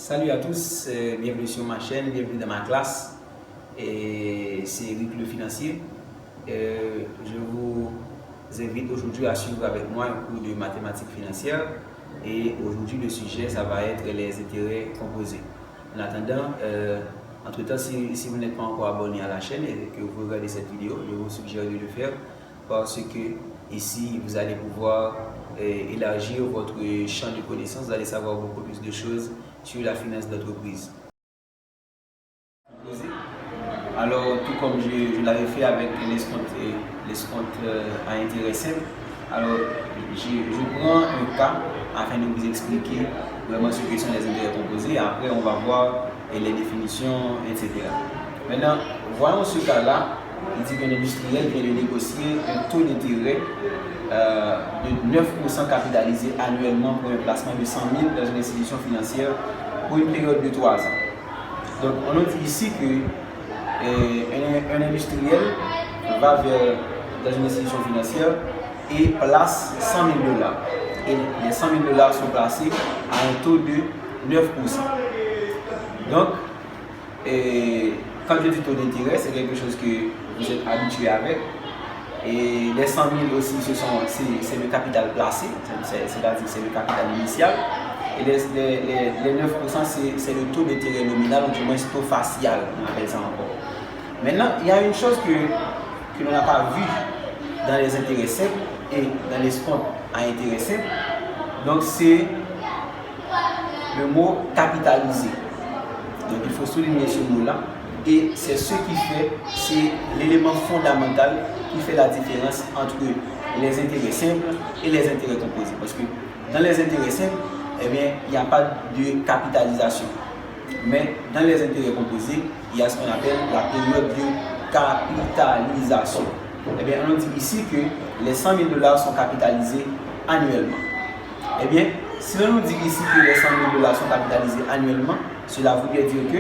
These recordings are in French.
Salut à tous, bienvenue sur ma chaîne, bienvenue dans ma classe. C'est Eric le financier. Je vous invite aujourd'hui à suivre avec moi un cours de mathématiques financières. Et aujourd'hui, le sujet, ça va être les intérêts composés. En attendant, entre-temps, si vous n'êtes pas encore abonné à la chaîne et que vous regardez cette vidéo, je vous suggère de le faire parce que ici, vous allez pouvoir élargir votre champ de connaissances, vous allez savoir beaucoup plus de choses sur la finance d'entreprise. Alors, tout comme je l'avais fait avec l'escompte à intérêt simple, alors je prends un cas afin de vous expliquer vraiment ce que sont les intérêts composés. Après, on va voir les définitions, etc. Maintenant, voyons ce cas-là. Il dit qu'un industriel vient de négocier un taux d'intérêt de 9% capitalisé annuellement pour un placement de 100 000 dans une institution financière pour une période de 3 ans. Donc, on note ici que un industriel va dans une institution financière et place 100 000 $. Et les 100 000 $ sont placés à un taux de 9%. Donc, quand je dis taux d'intérêt, c'est quelque chose que vous êtes habitué avec. Et les 100 000 aussi, c'est le capital placé, c'est-à-dire c'est le capital initial. Et les 9%, c'est le taux d'intérêt nominal, ou du moins taux facial, on appelle ça encore. Maintenant, il y a une chose que l'on n'a pas vue dans les intérêts simples et dans les escomptes à intérêt simple. Donc, c'est le mot capitalisé. Donc, il faut souligner ce mot-là. Et c'est ce qui fait, c'est l'élément fondamental qui fait la différence entre les intérêts simples et les intérêts composés. Parce que dans les intérêts simples, eh bien, il n'y a pas de capitalisation. Mais dans les intérêts composés, il y a ce qu'on appelle la période de capitalisation. Eh bien, on dit ici que les 100 000 $ sont capitalisés annuellement. Eh bien, si on nous dit ici que les 100 000 $ sont capitalisés annuellement, cela voudrait dire que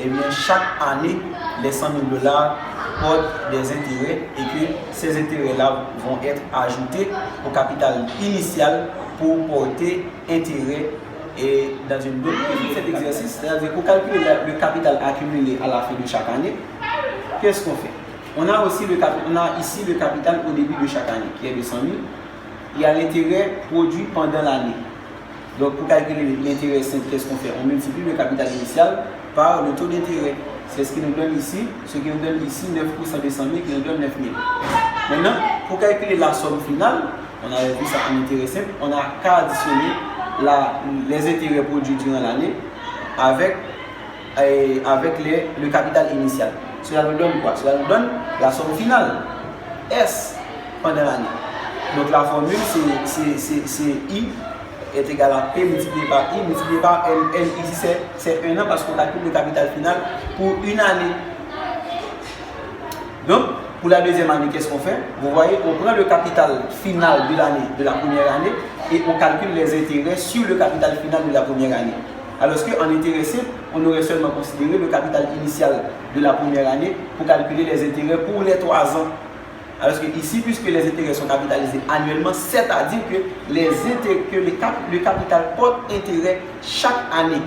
eh bien, chaque année, les 100 000 $ portent des intérêts et que ces intérêts-là vont être ajoutés au capital initial pour porter intérêt et dans une autre cet exercice, c'est-à-dire pour calculer le capital accumulé à la fin de chaque année, qu'est-ce qu'on fait? On a ici le capital au début de chaque année qui est de 100 000. Il y a l'intérêt produit pendant l'année. Donc pour calculer l'intérêt simple, qu'est-ce qu'on fait? On multiplie le capital initial par le taux d'intérêt. C'est ce qui nous donne ici, 9% de 100 000 qui nous donne 9 000. Maintenant, pour calculer la somme finale, on avait vu ça en intérêt simple, on n'a qu'à additionner les intérêts produits durant l'année avec le capital initial. Cela nous donne quoi? Cela nous donne la somme finale, S, pendant l'année. Donc la formule, c'est I est égal à P multiplié par I multiplié par L. Ici, c'est 1 an parce qu'on calcule le capital final pour une année. Donc, pour la deuxième année, qu'est-ce qu'on fait? Vous voyez, on prend le capital final de l'année, de la première année, et on calcule les intérêts sur le capital final de la première année. Alors qu'en intérêt simple, on aurait seulement considéré le capital initial de la première année pour calculer les intérêts pour les 3 ans. Alors que ici, puisque les intérêts sont capitalisés annuellement, c'est-à-dire que le capital porte intérêt chaque année.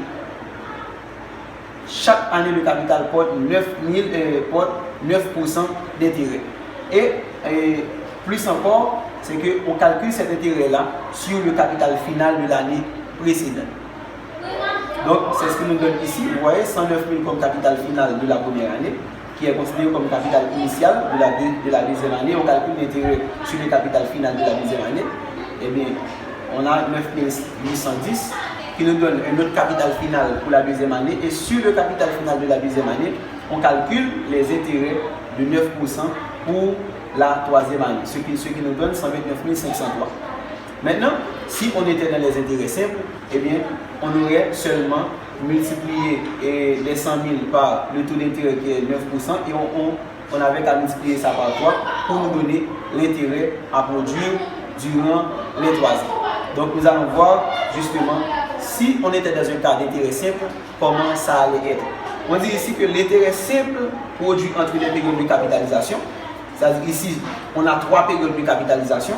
Chaque année, le capital porte 9% d'intérêt. Et plus encore, c'est qu'on calcule cet intérêt-là sur le capital final de l'année précédente. Donc, c'est ce qui nous donne ici, vous voyez, 109 000 comme capital final de la première année, qui est considéré comme capital initial de la deuxième année. On calcule l'intérêt sur le capital final de la deuxième année. Eh bien, on a 9 810 qui nous donne un autre capital final pour la deuxième année. Et sur le capital final de la deuxième année, on calcule les intérêts de 9% pour la troisième année, ce qui nous donne 129 503. Maintenant, si on était dans les intérêts simples, eh bien, on aurait seulement multiplié les 100 000 par le taux d'intérêt qui est 9% et on avait qu'à multiplier ça par 3 pour nous donner l'intérêt à produire durant les 3 ans. Donc nous allons voir justement si on était dans un cas d'intérêt simple, comment ça allait être. On dit ici que l'intérêt simple produit entre les périodes de capitalisation. C'est-à-dire ici, on a 3 périodes de capitalisation.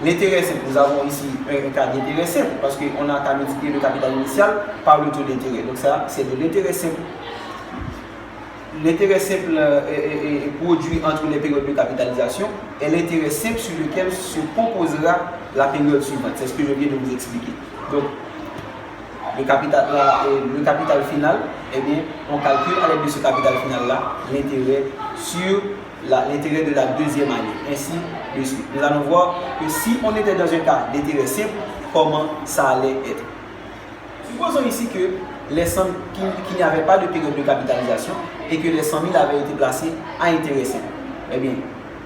L'intérêt simple, nous avons ici un cas d'intérêt simple parce qu'on a qu'à multiplier le capital initial par le taux d'intérêt. Donc ça, c'est de l'intérêt simple. L'intérêt simple est produit entre les périodes de capitalisation et l'intérêt simple sur lequel se composera la période suivante. C'est ce que je viens de vous expliquer. Donc, le capital final, eh bien, on calcule avec de ce capital final-là l'intérêt sur l'intérêt de la deuxième année, ainsi de suite. Nous allons voir que si on était dans un cas d'intérêt simple, comment ça allait être. Supposons ici que les sommes qu'il n'y avait pas de période de capitalisation et que les 100 000 avaient été placés à intérêt simple. Eh bien,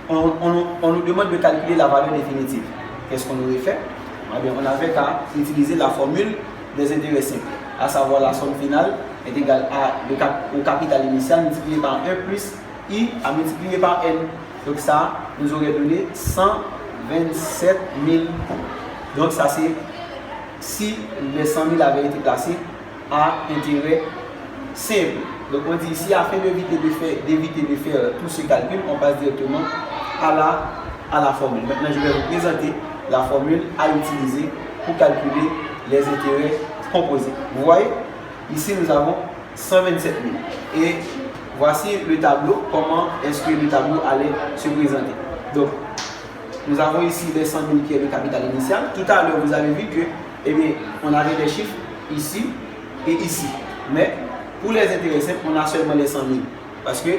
on nous demande de calculer la valeur définitive. Qu'est-ce qu'on aurait fait? Eh bien, on avait qu'à utiliser la formule des intérêts simples, à savoir la somme finale est égale au capital initial multiplié par 1 plus I à multiplier par N. Donc ça nous aurait donné 127 000. Donc ça c'est si les 100 000 avaient été placés à intérêt simple. Donc on dit ici, afin d'éviter de faire tout ce calcul, on passe directement à la formule. Maintenant je vais vous présenter la formule à utiliser pour calculer les intérêts composés. Vous voyez, ici nous avons 127 000. Et voici le tableau, comment est-ce que le tableau allait se présenter. Donc, nous avons ici les 100 000 qui est le capital initial. Tout à l'heure, vous avez vu que, eh bien, on avait des chiffres ici et ici. Mais pour les intérêts simples, on a seulement les 100 000. Parce que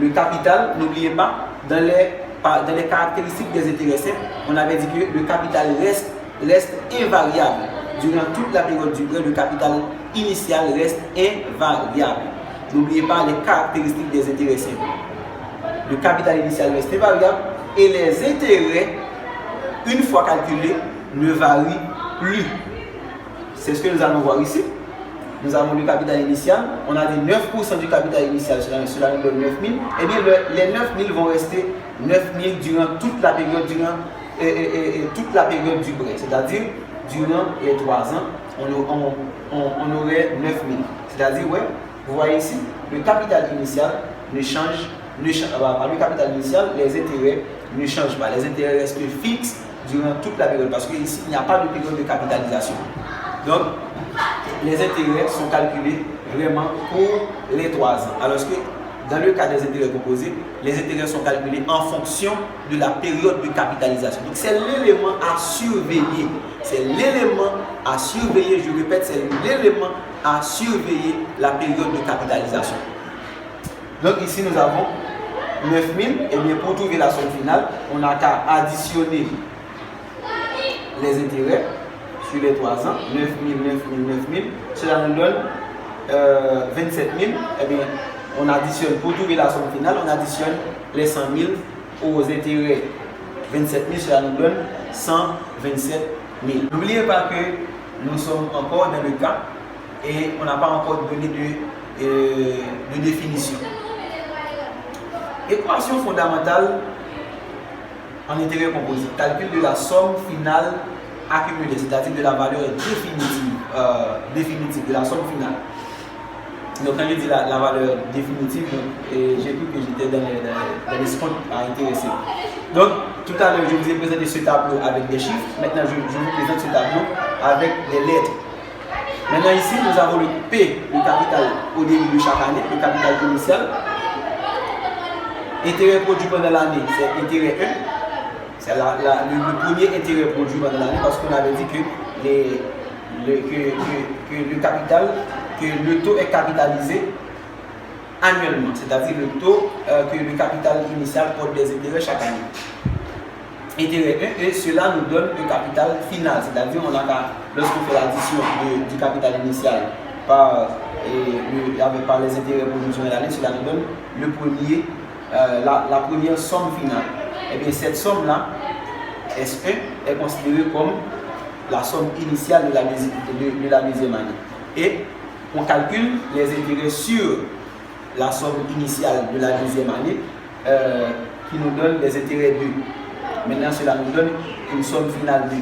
le capital, n'oubliez pas, dans les caractéristiques des intérêts simples, on avait dit que le capital reste invariable. Durant toute la période du prêt, le capital initial reste invariable. N'oubliez pas les caractéristiques des intérêts simples. Le capital initial reste invariable et les intérêts, une fois calculés, ne varient plus. C'est ce que nous allons voir ici. Nous avons le capital initial, on a dit 9% du capital initial, cela nous donne 9 000. Et bien les 9 000 vont rester 9 000 durant toute la période, du prêt. C'est-à-dire, durant les 3 ans, on aurait 9 000. C'est-à-dire, ouais, vous voyez ici, le capital initial ne change par le capital initial, les intérêts ne changent pas. Les intérêts restent fixes durant toute la période parce qu'ici, il n'y a pas de période de capitalisation. Donc, les intérêts sont calculés vraiment pour les 3 ans. Alors que dans le cas des intérêts composés, les intérêts sont calculés en fonction de la période de capitalisation. Donc, c'est l'élément à surveiller. C'est l'élément à surveiller, je répète, c'est l'élément à surveiller la période de capitalisation. Donc, ici, nous avons 9 000. Et bien, pour trouver la somme finale, on n'a qu'à additionner les intérêts sur les 3 ans, 9 000, 9 000, 9 000, cela nous donne 27 000. Eh bien, on additionne, pour trouver la somme finale, on additionne les 100 000 aux intérêts 27 000, cela nous donne 127 000. N'oubliez pas que nous sommes encore dans le cas et on n'a pas encore donné de définition. Équation fondamentale en intérêt composé, calcul de la somme finale accumulée, c'est-à-dire de la valeur définitive de la somme finale. Donc quand je dis la valeur définitive, j'ai cru que j'étais dans les comptes à intéresser. Donc tout à l'heure je vous ai présenté ce tableau avec des chiffres, maintenant je vous présente ce tableau avec des lettres. Maintenant ici nous avons le P, le capital au début de chaque année, le capital initial. Intérêt produit pendant l'année, c'est intérêt 1. C'est le premier intérêt produit pendant l'année parce qu'on avait dit que le taux est capitalisé annuellement, c'est-à-dire le taux que le capital initial porte des intérêts chaque année. Intérêt 1, et cela nous donne le capital final, c'est-à-dire lorsqu'on fait l'addition du capital initial par les intérêts produits durant l'année, cela nous donne la première somme finale. Et bien cette somme-là, S1, est considérée comme la somme initiale de la deuxième année. Et on calcule les intérêts sur la somme initiale de la deuxième année qui nous donne les intérêts 2. Maintenant, cela nous donne une somme finale 2.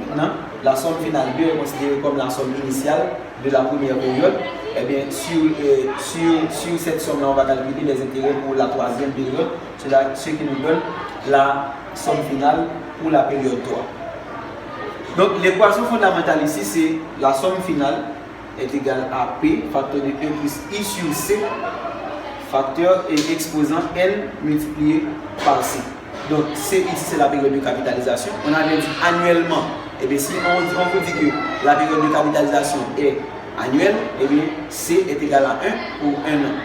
Maintenant, la somme finale 2 est considérée comme la somme initiale de la première période. Et bien, sur cette somme-là, on va calculer les intérêts pour la troisième période, ce qui nous donne la somme finale pour la période 3. Donc l'équation fondamentale ici, c'est la somme finale est égale à P, facteur de 1 plus I sur C, facteur et exposant N multiplié par C. Donc C ici, c'est la période de capitalisation. On avait dit annuellement. Et bien si on peut dire que la période de capitalisation est annuelle, et bien C est égal à 1 pour 1 an.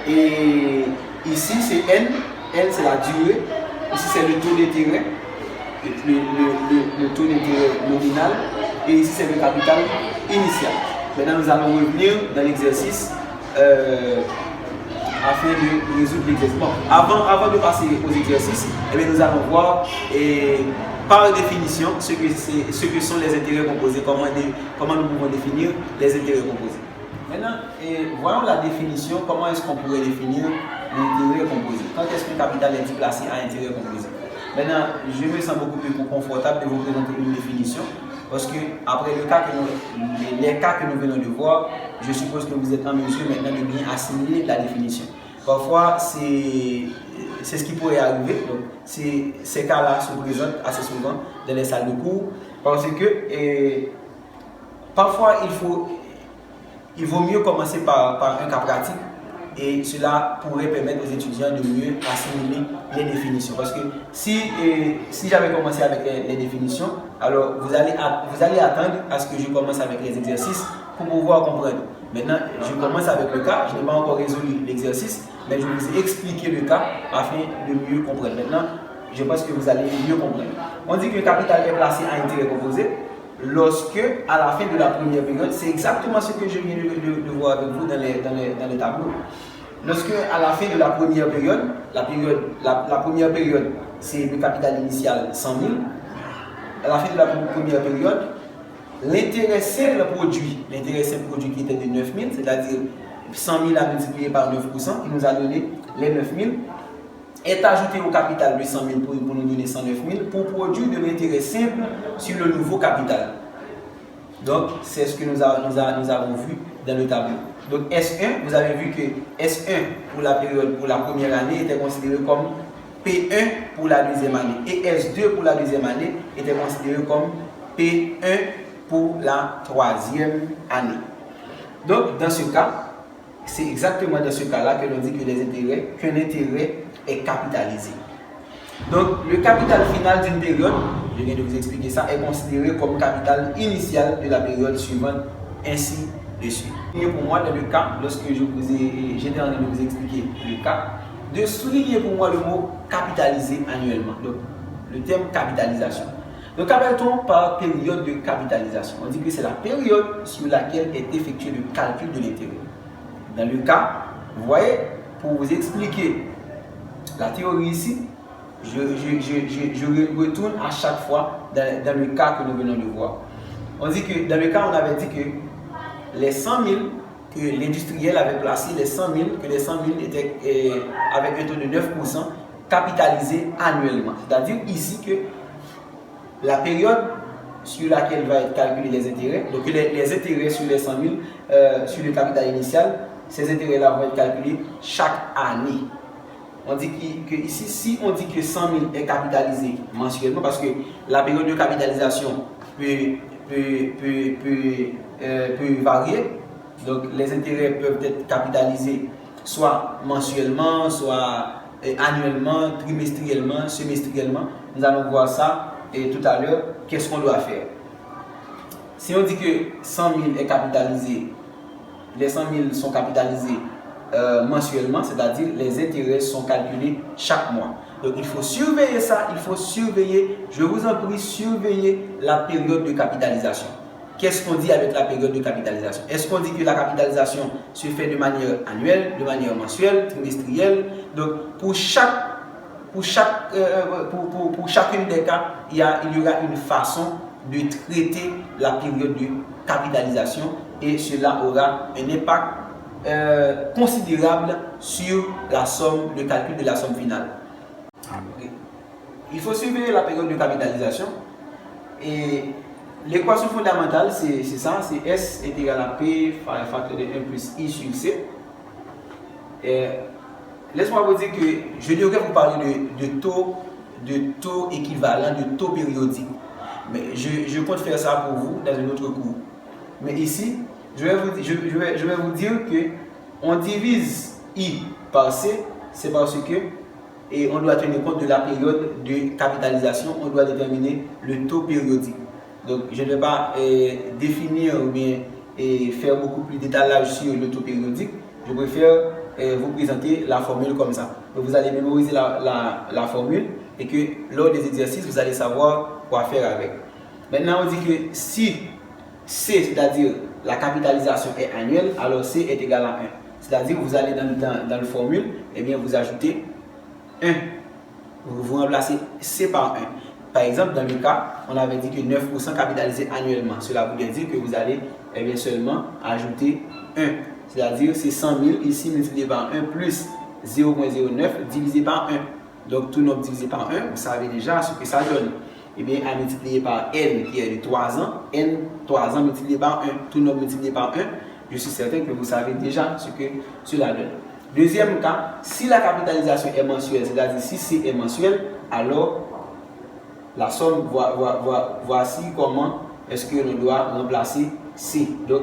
Et ici, c'est N. N, c'est la durée. Ici, c'est le taux d'intérêt. Le taux d'intérêt nominal. Et ici, c'est le capital initial. Maintenant, nous allons revenir dans l'exercice afin de résoudre l'exercice. Bon, avant de passer aux exercices, eh bien, nous allons voir par définition ce que sont les intérêts composés, comment nous pouvons définir les intérêts composés. Maintenant, voyons la définition, comment est-ce qu'on pourrait définir l'intérêt composé. Quand est-ce qu'un capital est déplacé à intérêt composé? Maintenant, je me sens beaucoup plus confortable de vous présenter une définition. Parce que après les cas que nous venons de voir, je suppose que vous êtes en mesure maintenant de bien assimiler la définition. Parfois, c'est ce qui pourrait arriver. Donc, ces cas-là se présentent assez souvent dans les salles de cours. Parce que parfois, il vaut mieux commencer par un cas pratique. Et cela pourrait permettre aux étudiants de mieux assimiler les définitions. Parce que si j'avais commencé avec les définitions, alors vous allez attendre à ce que je commence avec les exercices pour pouvoir comprendre. Maintenant, je commence avec le cas, je n'ai pas encore résolu l'exercice, mais je vous ai expliqué le cas afin de mieux comprendre. Maintenant, je pense que vous allez mieux comprendre. On dit que le capital est placé à intérêt composé lorsque, à la fin de la première période, c'est exactement ce que je viens de voir avec vous dans les tableaux. Lorsque, à la fin de la première période, la première période, c'est le capital initial 100 000. À la fin de la première période, l'intérêt simple produit qui était de 9 000, c'est-à-dire 100 000 à multiplier par 9%, qui nous a donné les 9 000, est ajouté au capital de 100 000 pour nous donner 109 000 pour produire de l'intérêt simple sur le nouveau capital. Donc, c'est ce que nous avons vu dans le tableau. Donc, S1, vous avez vu que S1 pour la première année était considéré comme P1 pour la deuxième année et S2 pour la deuxième année était considéré comme P1 pour la troisième année. Donc, dans ce cas, c'est exactement dans ce cas-là que l'on dit qu'un intérêt est capitalisé. Donc, le capital final d'une période, je viens de vous expliquer ça, est considéré comme capital initial de la période suivante, ainsi de suite. Et pour moi, dans le cas, lorsque j'étais en train de vous expliquer le cas, de souligner pour moi le mot capitaliser annuellement. Donc, le terme capitalisation. Donc, qu'appelle-t-on par période de capitalisation? On dit que c'est la période sur laquelle est effectué le calcul de l'intérêt. Dans le cas, vous voyez, pour vous expliquer la théorie ici, je retourne à chaque fois dans le cas que nous venons de voir. On dit que dans le cas, on avait dit que les 100 000 que l'industriel avait placé, les 100 000 étaient avec un taux de 9% capitalisés annuellement. C'est-à-dire ici que la période sur laquelle va être calculé les intérêts, donc les intérêts sur les 100 000, sur le capital initial, ces intérêts-là vont être calculés chaque année. On dit que ici, si on dit que 100 000 est capitalisé mensuellement, parce que la période de capitalisation peut varier, donc les intérêts peuvent être capitalisés soit mensuellement, soit annuellement, trimestriellement, semestriellement. Nous allons voir ça tout à l'heure. Qu'est-ce qu'on doit faire? Si on dit que 100 000 est capitalisé, les 100 000 sont capitalisés mensuellement, c'est-à-dire les intérêts sont calculés chaque mois. Donc il faut surveiller ça, il faut surveiller, je vous en prie, surveiller la période de capitalisation. Qu'est-ce qu'on dit avec la période de capitalisation? Est-ce qu'on dit que la capitalisation se fait de manière annuelle, de manière mensuelle, trimestrielle? Donc pour chacune des cas, il y aura une façon de traiter la période de capitalisation et cela aura un impact considérable sur la somme, le calcul de la somme finale. Il faut surveiller la période de capitalisation et l'équation fondamentale c'est ça, c'est S est égal à P par un facteur de 1 plus I sur C. Laisse-moi vous dire que je devrais vous parler de taux équivalent, de taux périodique. Mais je compte faire ça pour vous dans un autre cours. Mais ici, je vais vous dire que on divise I par C, c'est parce que et on doit tenir compte de la période de capitalisation, on doit déterminer le taux périodique. Donc je ne vais pas définir ou bien faire beaucoup plus d'étalage sur le taux périodique. Je préfère vous présenter la formule comme ça. Donc vous allez mémoriser la formule et que lors des exercices, vous allez savoir quoi faire avec. Maintenant, on dit que si C, c'est-à-dire la capitalisation est annuelle, alors C est égal à 1. C'est-à-dire que vous allez dans la formule, et bien vous ajoutez 1. Vous remplacez C par 1. Par exemple, dans le cas, on avait dit que 9% capitalisé annuellement. Cela voudrait dire que vous allez bien seulement ajouter 1. C'est-à-dire c'est 100 000 ici multiplié par 1 plus 0,09 divisé par 1. Donc tout nombre divisé par 1, vous savez déjà ce que ça donne. Et bien à multiplier par n qui est de 3 ans, n 3 ans multiplié par 1, tout nombre multiplié par 1, je suis certain que vous savez déjà ce que cela donne. Deuxième cas, si la capitalisation est mensuelle, c'est-à-dire si C est mensuel, alors la somme, voici comment est-ce que l'on doit remplacer C. Donc,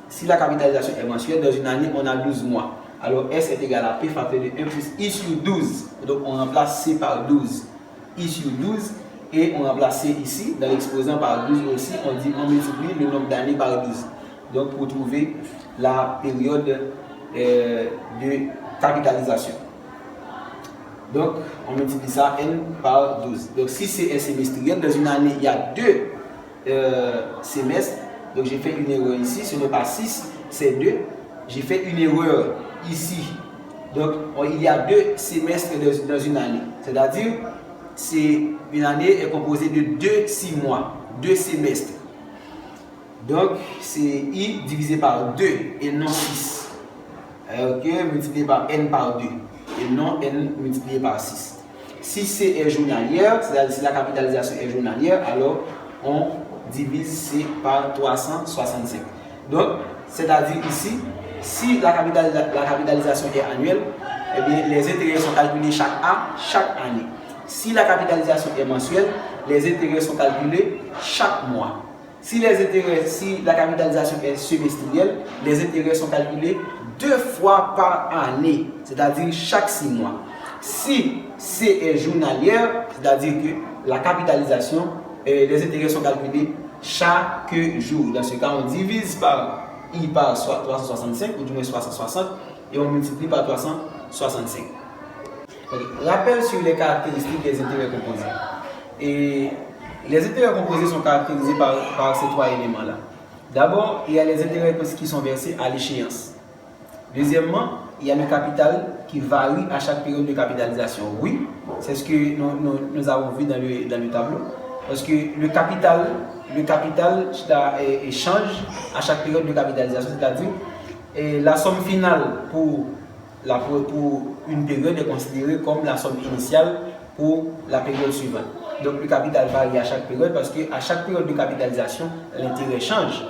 si la capitalisation est mensuelle, dans une année, on a 12 mois. Alors, S est égal à P facteur de 1 plus I sur 12. Donc, on remplace C par 12. I sur 12. Et on remplace C ici, dans l'exposant par 12 aussi, on multiplie le nombre d'années par 12. Donc, pour trouver la période de capitalisation. Donc, on multiplie ça N par 12. Donc, si c'est un semestriel, dans une année, il y a 2 semestres. Donc, j'ai fait une erreur ici. Ce n'est pas 6, c'est 2. J'ai fait une erreur ici. Donc, il y a 2 semestres dans une année. C'est-à-dire, une année est composée de 6 mois, 2 semestres. Donc, c'est I divisé par 2 et non 6. Ok, multiplié par N par 2. Et non N multiplié par 6. Si C est journalière, c'est-à-dire si la capitalisation est journalière, alors on divise C par 365. Donc, c'est-à-dire ici, si la capitalisation est annuelle, eh bien, les intérêts sont calculés chaque année. Si la capitalisation est mensuelle, les intérêts sont calculés chaque mois. Si la capitalisation est semestrielle, les intérêts sont calculés 2 fois par année, c'est-à-dire chaque 6 mois. Si C est journalière, c'est-à-dire que la capitalisation, les intérêts sont calculés chaque jour. Dans ce cas, on divise par I par 365, ou du moins 360, et on multiplie par 365. Rappel sur les caractéristiques des intérêts composés. Et les intérêts composés sont caractérisés par ces 3 éléments-là. D'abord, il y a les intérêts qui sont versés à l'échéance. Deuxièmement, il y a le capital qui varie à chaque période de capitalisation. Oui, c'est ce que nous avons vu dans le tableau. Parce que le capital change à chaque période de capitalisation. C'est-à-dire la somme finale pour une période est considérée comme la somme initiale pour la période suivante. Donc le capital varie à chaque période parce qu'à chaque période de capitalisation, l'intérêt change.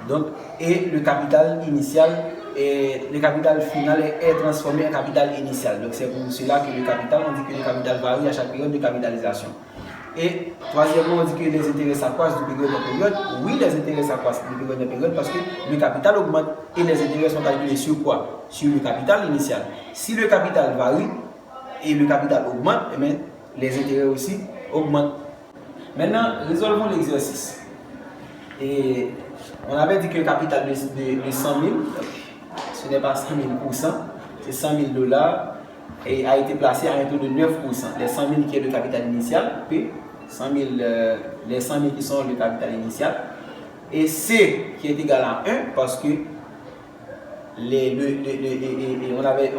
Donc, et le capital initial et le capital final est transformé en capital initial. Donc c'est pour cela que le capital, on dit que le capital varie à chaque période de capitalisation. Et troisièmement, on dit que les intérêts s'accroissent de période en période. Oui, les intérêts s'accroissent de période en période parce que le capital augmente et les intérêts sont calculés sur quoi? Sur le capital initial. Si le capital varie et le capital augmente, eh bien, les intérêts aussi augmentent. Maintenant, résolvons l'exercice. Et on avait dit que le capital de 100 000, ce n'est pas 100 000%, c'est 100 000 $ et a été placé à un taux de 9%. Les 100 000 qui est le capital initial, P, les 100 000 qui sont le capital initial, et C qui est égal à 1 parce que on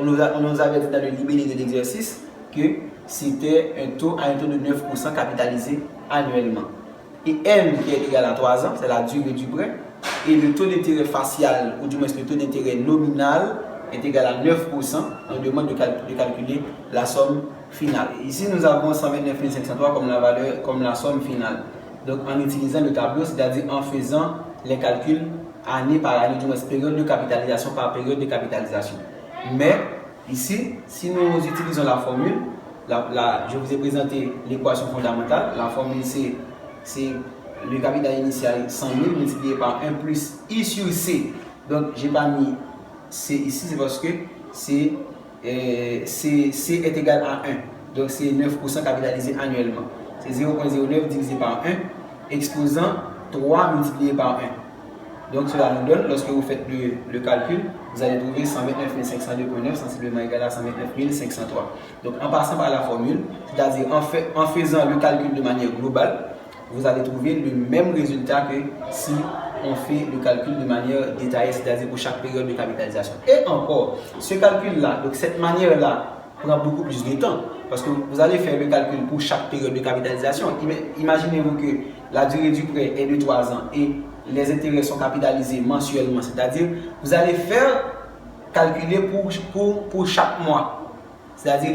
nous avait dit dans le libellé de l'exercice que c'était un taux de 9% capitalisé annuellement. Et N qui est égal à 3 ans, c'est la durée du prêt. Et le taux d'intérêt facial, ou du moins le taux d'intérêt nominal, est égal à 9%. On demande de calculer la somme finale. Ici, nous avons 129 503 comme la somme finale. Donc, en utilisant le tableau, c'est-à-dire en faisant les calculs année par année, du moins période de capitalisation par période de capitalisation. Mais, ici, si nous utilisons la formule, je vous ai présenté l'équation fondamentale. La formule, c'est c'est le capital initial 100 000 multiplié par 1 plus I sur C. Donc, j'ai pas mis C ici, c'est parce que C est égal à 1. Donc, c'est 9% capitalisé annuellement. C'est 0,09 divisé par 1, exposant 3 multiplié par 1. Donc, cela nous donne, lorsque vous faites le calcul, vous allez trouver 129 502,9 sensiblement égal à 129 503. Donc, en passant par la formule, c'est-à-dire en faisant le calcul de manière globale, vous allez trouver le même résultat que si on fait le calcul de manière détaillée, c'est-à-dire pour chaque période de capitalisation. Et encore, ce calcul-là, donc cette manière-là, prend beaucoup plus de temps parce que vous allez faire le calcul pour chaque période de capitalisation. Imaginez-vous que la durée du prêt est de 3 ans et les intérêts sont capitalisés mensuellement, c'est-à-dire vous allez faire calculer pour chaque mois. C'est-à-dire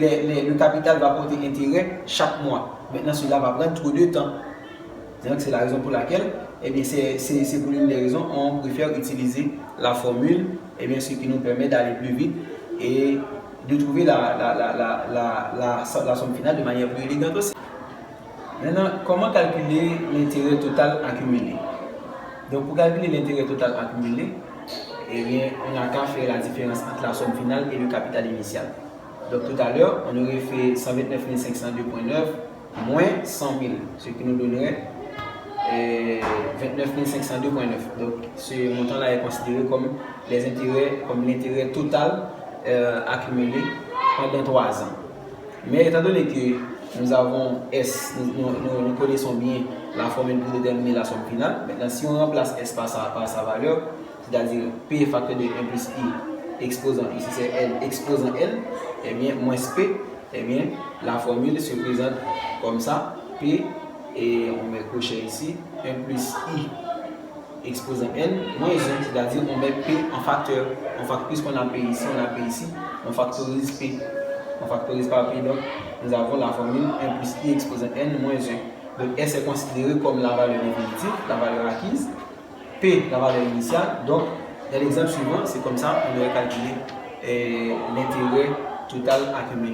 le capital va porter intérêt chaque mois. Maintenant, cela va prendre trop de temps. C'est la raison pour laquelle, eh bien, c'est pour l'une des raisons, on préfère utiliser la formule, eh bien, ce qui nous permet d'aller plus vite et de trouver la somme finale de manière plus élégante aussi. Maintenant, comment calculer l'intérêt total accumulé? Donc, pour calculer l'intérêt total accumulé, eh bien, on n'a qu'à faire la différence entre la somme finale et le capital initial. Donc, tout à l'heure, on aurait fait 129 502,9 moins 100 000, ce qui nous donnerait 29 502,9. Donc, ce montant-là est considéré comme les intérêts, comme l'intérêt total accumulé pendant 3 ans. Mais étant donné que nous avons S, nous connaissons bien la formule pour déterminer la somme finale. Maintenant, si on remplace S par sa valeur, c'est-à-dire P facteur de 1 plus I exposant, ici c'est L exposant L, et bien moins P, et bien la formule se présente comme ça, P, et on met crochet ici, 1 plus I exposant N, moins 1, c'est-à-dire on met P en facteur. Puisqu'on a P ici, on factorise P. On factorise par P, donc nous avons la formule 1 plus I exposant N moins 1. Donc S est considéré comme la valeur définitive, la valeur acquise, P la valeur initiale. Donc dans l'exemple suivant, c'est comme ça qu'on aurait calculé l'intérêt total accumulé.